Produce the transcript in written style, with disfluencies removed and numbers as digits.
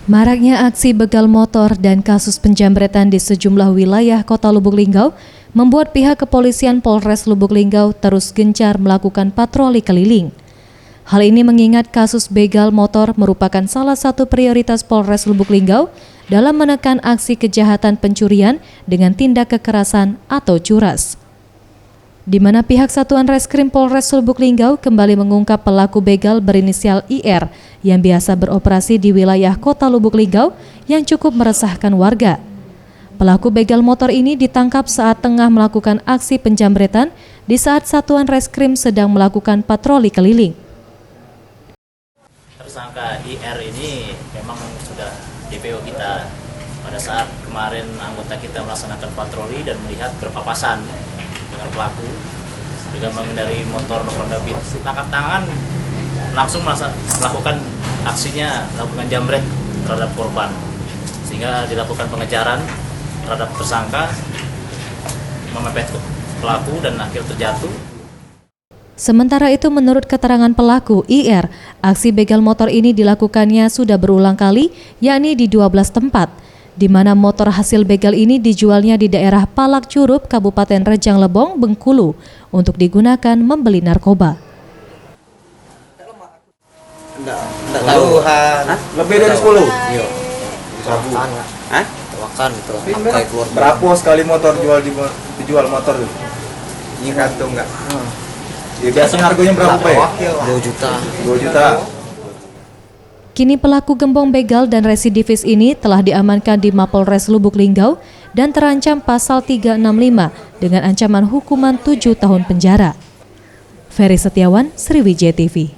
Maraknya aksi begal motor dan kasus penjambretan di sejumlah wilayah Kota Lubuk Linggau membuat pihak kepolisian Polres Lubuk Linggau terus gencar melakukan patroli keliling. Hal ini mengingat kasus begal motor merupakan salah satu prioritas Polres Lubuk Linggau dalam menekan aksi kejahatan pencurian dengan tindak kekerasan atau curas. Di mana pihak Satuan Reskrim Polres Lubuk Linggau kembali mengungkap pelaku begal berinisial IR yang biasa beroperasi di wilayah Kota Lubuk Linggau yang cukup meresahkan warga. Pelaku begal motor ini ditangkap saat tengah melakukan aksi penjambretan di saat Satuan Reskrim sedang melakukan patroli keliling. Tersangka IR ini memang sudah DPO kita pada saat kemarin anggota kita melaksanakan patroli dan melihat berpapasan dengan pelaku dengan mengendarai motor Honda Beat. Tangkap tangan langsung melakukan aksinya, melakukan jambret terhadap korban, sehingga dilakukan pengejaran terhadap tersangka, memepet pelaku dan akhirnya terjatuh. Sementara itu, menurut keterangan pelaku IR, aksi begal motor ini dilakukannya sudah berulang kali, yakni di 12 tempat, di mana motor hasil begal ini dijualnya di daerah Palak Curup, Kabupaten Rejang Lebong, Bengkulu, untuk digunakan membeli narkoba. Enggak tahu. Lebih dari 10? Iya. Sabu. Hah? Tawakan gitu. Kayak keluar. Berapa sekali motor dijual motor itu? Ini kantung enggak? Ya, biasanya harganya berapa, Pak? 2 juta. 2 juta. Kini pelaku gembong begal dan residivis ini telah diamankan di Mapolres Lubuk Linggau dan terancam pasal 365 dengan ancaman hukuman 7 tahun penjara. Ferry Setiawan, Sriwijaya TV.